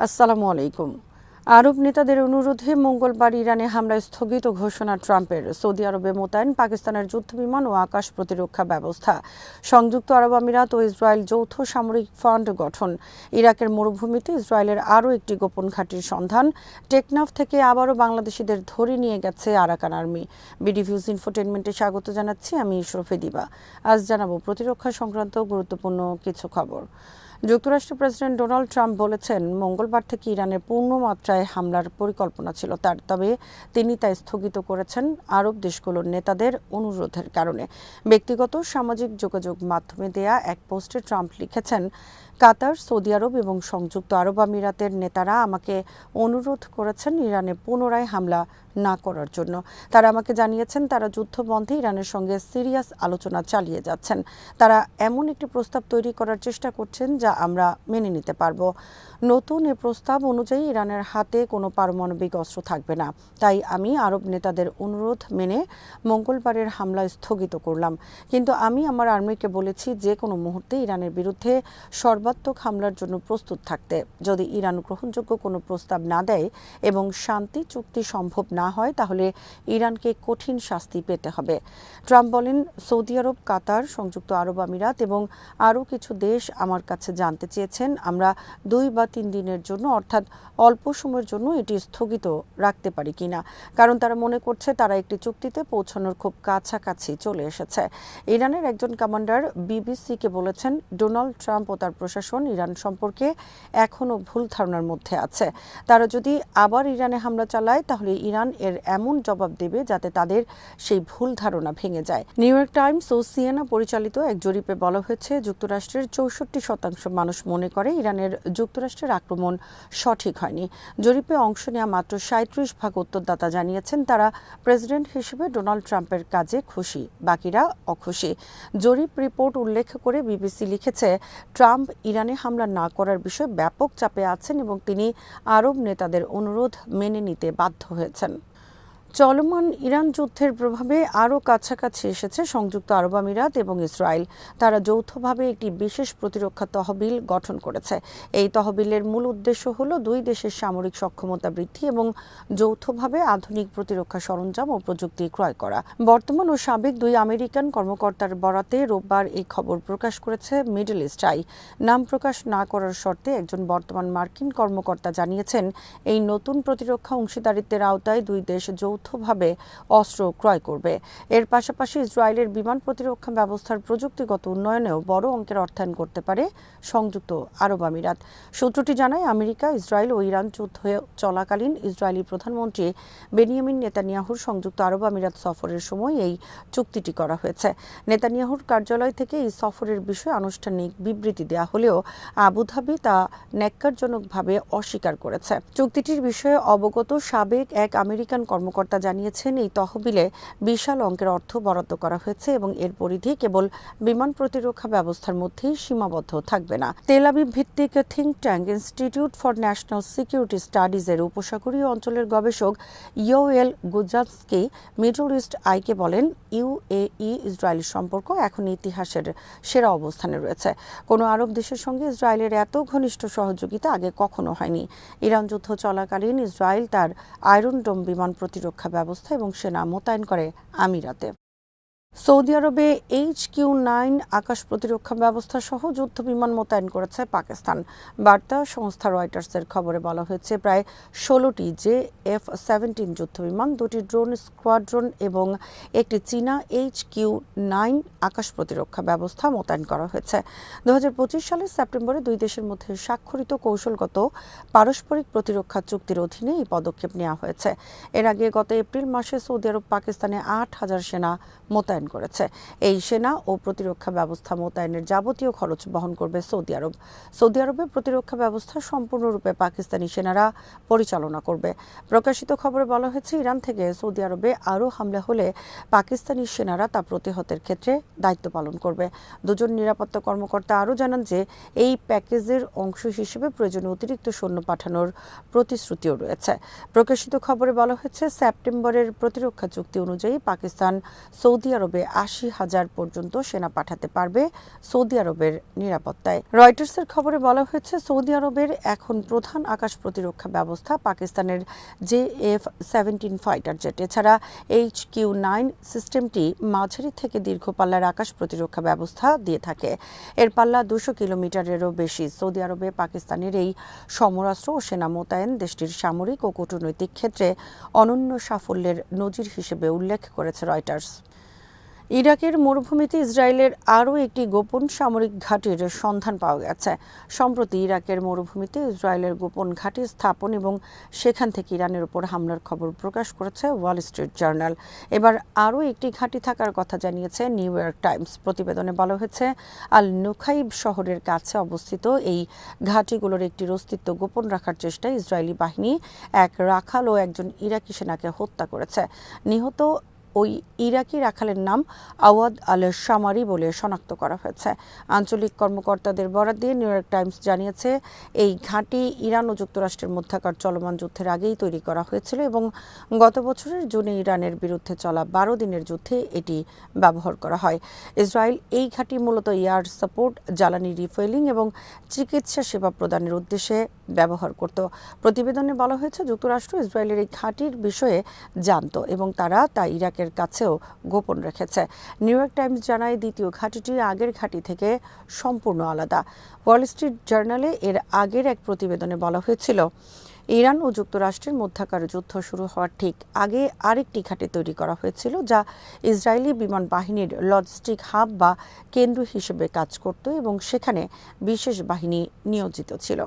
আসসালামু আলাইকুম। আরব নেতাদের অনুরোধে মঙ্গলবার ইরানে হামলা স্থগিত ঘোষণা ট্রাম্পের। সৌদি আরবে মোতায়েন পাকিস্তানের যুদ্ধবিমান ও আকাশ প্রতিরক্ষা ব্যবস্থা। সংযুক্ত আরব আমিরাত ও ইসরায়েল যৌথ সামরিক ফান্ড গঠন। ইরাকের মরুভূমিতে ইসরায়েলের আরও একটি গোপন ঘাঁটির সন্ধান। টেকনাফ থেকে আবারও বাংলাদেশিদের ধরে নিয়ে গেছে আরাকান আর্মি। বিডিভিউজ ইনফোটেনমেন্টে স্বাগত জানাচ্ছি, আমি ইশরফে দিবা। আজ জানাবো প্রতিরক্ষা সংক্রান্ত গুরুত্বপূর্ণ কিছু খবর। যুক্তরাষ্ট্রের প্রেসিডেন্ট ডোনাল্ড ট্রাম্প বলেছেন, মঙ্গলবার থেকে ইরানের পূর্ণ মাত্রায় হামলার পরিকল্পনা ছিল তার, তবে তিনি তা স্থগিত করেছেন আরব দেশগুলোর নেতাদের অনুরোধের কারণে। ব্যক্তিগত সামাজিক যোগাযোগ মাধ্যমে দেয়া এক পোস্টে ট্রাম্প লিখেছেন, কাতার, সৌদি আরব এবং সংযুক্ত আরব আমিরাতের নেতারা আমাকে অনুরোধ করেছেন ইরানে পুনরায় হামলা না করার জন্য। তারা আমাকে জানিয়েছেন তারা যুদ্ধবন্ধে ইরানের সঙ্গে সিরিয়াস আলোচনা চালিয়ে যাচ্ছেন। তারা এমন একটি প্রস্তাব তৈরি করার চেষ্টা করছেন যা আমরা মেনে নিতে পারব। নতুন এ প্রস্তাব অনুযায়ী ইরানের হাতে কোনো পারমাণবিক অস্ত্র থাকবে না। তাই আমি আরব নেতাদের অনুরোধ মেনে মঙ্গলবারের হামলা স্থগিত করলাম। কিন্তু আমি আমার আর্মিকে বলেছি যে কোনো মুহূর্তে ইরানের বিরুদ্ধে সর্বাত্মক হামলার জন্য প্রস্তুত থাকতে। যদি ইরান গ্রহণযোগ্য কোনো প্রস্তাব না দেয় এবং শান্তি চুক্তি সম্ভব না হয়, তাহলে ইরানকে কঠিন শাস্তি পেতে হবে। ট্রাম্প বলেন, সৌদি আরব, কাতার, সংযুক্ত আরব আমিরাত এবং আরও কিছু দেশ আমার কাছে জানতে চেয়েছেন আমরা 2 বা 3 দিনের জন্য, অর্থাৎ অল্প সময়ের জন্য এটি স্থগিত রাখতে পারি কিনা, কারণ তারা মনে করছে তারা একটি চুক্তিতে পৌঁছানোর খুব কাছাকাছি চলে এসেছে। ইরানের একজন কমান্ডার বিবিসিকে বলেছেন, ডোনাল্ড ট্রাম্প ও তার প্রশাসন ইরান সম্পর্কে এখনও ভুল ধারণার মধ্যে আছে। তারা যদি আবার ইরানে হামলা চালায়, তাহলে ইরান এর এমন জবাব দেবে যাতে তাদের সেই ভুল ধারণা ভেঙে যায়। নিউ ইয়র্ক টাইমস ও সিএনএন পরিচালিত এক জরিপে বলা হয়েছে, যুক্তরাষ্ট্রের 64% মানুষ মনে করে ইরানের যুক্তরাষ্ট্রের আক্রমণ সঠিক হয়নি। জরিপে অংশ নেওয়া মাত্র 37% উত্তরদাতা জানিয়েছেন তারা প্রেসিডেন্ট হিসেবে ডোনাল্ড ট্রাম্পের কাজে খুশি, বাকিরা অখুশি। জরিপ রিপোর্ট উল্লেখ করে বিবিসি লিখেছে, ট্রাম্প ইরানে হামলা না করার বিষয়ে ব্যাপক চাপে আছেন এবং তিনি আরব নেতাদের অনুরোধ মেনে নিতে বাধ্য হয়েছেন। চলমান ইরান যুদ্ধের প্রভাবে আরও কাছাকাছি এসেছে সংযুক্ত আরব আমিরাত এবং ইসরায়েল। তারা যৌথভাবে একটি বিশেষ প্রতিরক্ষা তহবিল গঠন করেছে। এই তহবিলের মূল উদ্দেশ্য হল 2 দেশের সামরিক সক্ষমতা বৃদ্ধি এবং যৌথভাবে আধুনিক প্রতিরক্ষা সরঞ্জাম ও প্রযুক্তি ক্রয় করা। বর্তমান ও সাবেক 2 আমেরিকান কর্মকর্তার বরাতে রোববার এই খবর প্রকাশ করেছে মিডল ইস্ট আই। নাম প্রকাশ না করার শর্তে একজন বর্তমান মার্কিন কর্মকর্তা জানিয়েছেন, এই নতুন প্রতিরক্ষা অংশীদারিত্বের আওতায় 2 দেশ যৌথভাবে অস্ত্র ক্রয় করবে। এর পাশাপাশি ইসরায়েলের বিমান প্রতিরক্ষা ব্যবস্থার প্রযুক্তিগত উন্নয়নেও বড় অঙ্কের অর্থায়ন করতে পারে সংযুক্ত আরব আমিরাত। সূত্রটি জানায়, আমেরিকা, ইসরায়েল ও ইরান যুদ্ধ চলাকালীন ইসরায়েলি প্রধানমন্ত্রী বেনিয়ামিন নেতানিয়াহুর সংযুক্ত আরব আমিরাত সফরের সময় এই চুক্তিটি করা হয়েছে। নেতানিয়াহুর কার্যালয় থেকে এই সফরের বিষয়ে আনুষ্ঠানিক বিবৃতি দেওয়া হলেও আবুধাবি তা ন্যাক্কারজনকভাবে অস্বীকার করেছে। চুক্তিটির বিষয়ে অবগত সাবেক এক আমেরিকান কর্মকর্তা জানিয়েছেন, এই তহবিলে বিশাল অঙ্কের অর্থ বরাদ্দ করা হয়েছে এবং এর পরিধি কেবল বিমান প্রতিরক্ষা ব্যবস্থার মধ্যেই সীমাবদ্ধ থাকবে না। তেল আবিব ভিত্তিক think tank Institute for National Security স্টাডিজের উপসাগরীয় অঞ্চলের গবেষক ইয়োয়েল গুজান্সকি মিডল ইস্ট আইকে বলেন, ইউএই ইসরায়েল সম্পর্ক এখন ইতিহাসের সেরা অবস্থানে রয়েছে। কোনো আরব দেশের সঙ্গে ইসরায়েলের এত ঘনিষ্ঠ সহযোগিতা আগে কখনো হয়নি। ইরান যুদ্ধ চলাকালীন ইসরায়েল তার আয়রন ডোম বিমান প্রতিরক্ষা ব্যবস্থা এবং সেনা মোতায়েন করে আমিরাতে। সৌদি আরবে HQ-9 আকাশ প্রতিরক্ষা ব্যবস্থা সহ যুদ্ধ বিমান মোতায়েন করেছে পাকিস্তান। বার্তা সংস্থা রয়টার্সের খবরে বলা হয়েছে, প্রায় 16টি F-17 যুদ্ধ বিমান, 2টি ড্রোন স্কোয়াড্রন এবং একটি চীনা HQ-9 আকাশ প্রতিরক্ষা ব্যবস্থা মোতায়েন করা হয়েছে। 2025 সালের সেপ্টেম্বরে 2 দেশের মধ্যে স্বাক্ষরিত কৌশলগত পারস্পরিক প্রতিরক্ষা চুক্তির অধীনে এই পদক্ষেপ নেওয়া হয়েছে। এর আগে গত এপ্রিল মাসে সৌদি আরব পাকিস্তানে 8,000 সেনা মোতায়েন করেছে। এই সেনা ও প্রতিরক্ষা ব্যবস্থা মোতায়েনের যাবতীয় খরচ বহন করবে সৌদি আরব। সৌদি আরবে প্রতিরক্ষা ব্যবস্থা সম্পূর্ণরূপে পাকিস্তানি সেনারা পরিচালনা করবে। প্রকাশিত খবরে বলা হয়েছে, ইরান থেকে সৌদি আরবে আরও হামলা হলে পাকিস্তানি সেনারা তা প্রতিহতের ক্ষেত্রে দায়িত্ব পালন করবে। 2 নিরাপত্তা কর্মকর্তা আরও জানান যে এই প্যাকেজের অংশ হিসেবে প্রয়োজনীয় অতিরিক্ত সৈন্য পাঠানোর প্রতিশ্রুতিও রয়েছে। প্রকাশিত খবরে বলা হয়েছে, সেপ্টেম্বরের প্রতিরক্ষা চুক্তি অনুযায়ী পাকিস্তান সৌদি আরব আরবে ৮০,০০০ পর্যন্ত সেনা পাঠাতে পারবে সৌদি আরবের নিরাপত্তায়। রয়টার্সের খবরে বলা হয়েছে, সৌদি আরবের এখন প্রধান আকাশ প্রতিরক্ষা ব্যবস্থা পাকিস্তানের JF-17 ফাইটার জেট। এছাড়া HQ-9 সিস্টেমটি মাঝারি থেকে দীর্ঘ পাল্লার আকাশ প্রতিরক্ষা ব্যবস্থা দিয়ে থাকে। এর পাল্লা ২০০ কিলোমিটারেরও বেশি। সৌদি আরবে পাকিস্তানের এই সমরাস্ত্র ও সেনা মোতায়েন দেশটির সামরিক ও কূটনৈতিক ক্ষেত্রে অনন্য সাফল্যের নজির হিসেবে উল্লেখ করেছে রয়টার্স। ইরাকের মরুভূমিতে ইসরায়েলের আরও একটি গোপন সামরিক ঘাঁটির সন্ধান পাওয়া গেছে। সম্প্রতি ইরাকের মরুভূমিতে ইসরায়েলের গোপন ঘাঁটি স্থাপন এবং সেখান থেকে ইরানের উপর হামলার খবর প্রকাশ করেছে ওয়াল স্ট্রিট জার্নাল। এবার আরও একটি ঘাঁটি থাকার কথা জানিয়েছে নিউ ইয়র্ক টাইমস। প্রতিবেদনে বলা হয়েছে, আল নুখাইব শহরের কাছে অবস্থিত এই ঘাঁটিগুলোর একটির অস্তিত্ব গোপন রাখার চেষ্টায় ইসরায়েলি বাহিনী এক রাখাল ও একজন ইরাকি সেনাকে হত্যা করেছে। নিহত ওই ইরাকি রাখালের নাম আওয়াদ আল শামারি বলে শনাক্ত করা হয়েছে। আঞ্চলিক কর্মকর্তাদের বরাত দিয়ে নিউ ইয়র্ক টাইমস জানিয়েছে, এই ঘাঁটি ইরান ও যুক্তরাষ্ট্রের মধ্যকার চলমান যুদ্ধের আগেই তৈরি করা হয়েছিল এবং গত বছরের জুনে ইরানের বিরুদ্ধে চলা ১২ দিনের যুদ্ধে এটি ব্যবহার করা হয়। ইসরায়েল এই ঘাঁটি মূলত এয়ার সাপোর্ট, জ্বালানি রিফুয়েলিং এবং চিকিৎসা সেবা প্রদানের উদ্দেশ্যে ব্যবহার করত। প্রতিবেদনে বলা হয়েছে, যুক্তরাষ্ট্র ইসরায়েলের এই ঘাঁটির বিষয়ে জানত এবং তারা তা ইরাকের কাছেও গোপন রেখেছে। নিউ ইয়র্ক টাইমস জানায়, দ্বিতীয় ঘাঁটিটি আগের ঘাঁটি থেকে সম্পূর্ণ আলাদা। ওয়াল স্ট্রিট জার্নালে এর আগের এক প্রতিবেদনে বলা হয়েছিল, ইরান ও যুক্তরাষ্ট্রের মধ্যকার যুদ্ধ শুরু হওয়ার ঠিক আগে আরেকটি ঘাঁটি তৈরি করা হয়েছিল, যা ইসরায়েলি বিমান বাহিনীর লজিস্টিক হাব বা কেন্দ্র হিসেবে কাজ করত এবং সেখানে বিশেষ বাহিনী নিয়োজিত ছিল।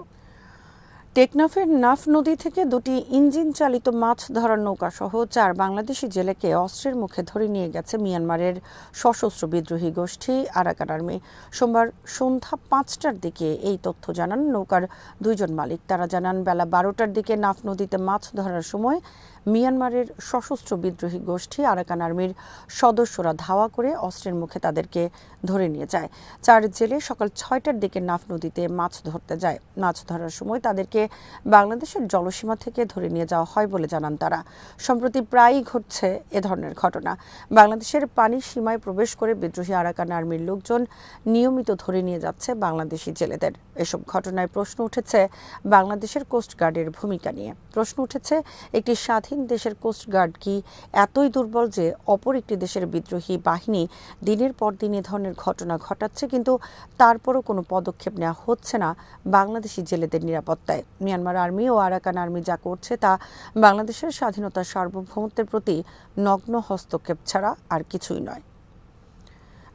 টেকনাফের নাফ নদী থেকে দুটি ইঞ্জিন চালিত মাছ ধরার নৌকা সহ ৪ বাংলাদেশি জেলেকে অস্ত্রের মুখে ধরে নিয়ে গেছে মিয়ানমারের সশস্ত্র বিদ্রোহী গোষ্ঠী আরাকান আর্মি। সোমবার সন্ধ্যা ৫টার দিকে এই তথ্য জানান নৌকার ২ জন মালিক। তারা জানান, বেলা ১২টার দিকে নাফ নদীতে মাছ ধরার সময় মিয়ানমারের সশস্ত্র বিদ্রোহী গোষ্ঠী আরাকান আর্মির সদস্যরা ধাওয়া করে অস্ত্রের মুখে তাদেরকে ধরে নিয়ে যায়। ৪ জেলে সকাল ৬টার দিকে নাফ নদীতে মাছ ধরতে যায়। মাছ ধরার সময় তাদেরকে বাংলাদেশের জলসীমা থেকে ধরে নিয়ে যাওয়া হয় বলে জানান তারা। সম্প্রতি প্রায়ই ঘটছে এ ধরনের ঘটনা। বাংলাদেশের পানির সীমায় প্রবেশ করে বিদ্রোহী আরাকান আর্মির লোকজন নিয়মিত ধরে নিয়ে যাচ্ছে বাংলাদেশি জেলেদের। এসব ঘটনায় প্রশ্ন উঠেছে বাংলাদেশের কোস্টগার্ডের ভূমিকা নিয়ে। প্রশ্ন উঠেছে, একটি স্বাধীন দেশের কোস্টগার্ড কি এতই দুর্বল যে অপর একটি দেশের বিদ্রোহী বাহিনী দিনের পর দিন এ ধরনের ঘটনা ঘটাচ্ছে, কিন্তু তারপরও কোনো পদক্ষেপ নেওয়া হচ্ছে না বাংলাদেশি জেলেদের নিরাপত্তায়? মিয়ানমার আর্মি ও আরাকান আর্মি যা করছে তা বাংলাদেশের স্বাধীনতা সার্বভৌমত্বের প্রতি নগ্ন হস্তক্ষেপ ছাড়া আর কিছুই নয়।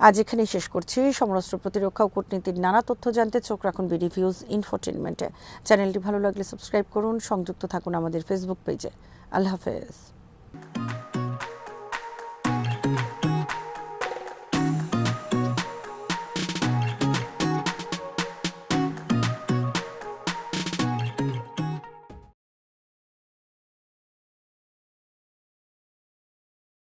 আজ এখানেই শেষ করছি। সমরাস্ত্র প্রতিরক্ষা ও কূটনীতির নানা তথ্য জানতে চোখ রাখুন বিডি ভিউজ ইনফোটেইনমেন্টে। চ্যানেলটি ভালো লাগলে সাবস্ক্রাইব করুন, সংযুক্ত থাকুন আমাদের ফেসবুক পেজে। আল্লাহ হাফেজ।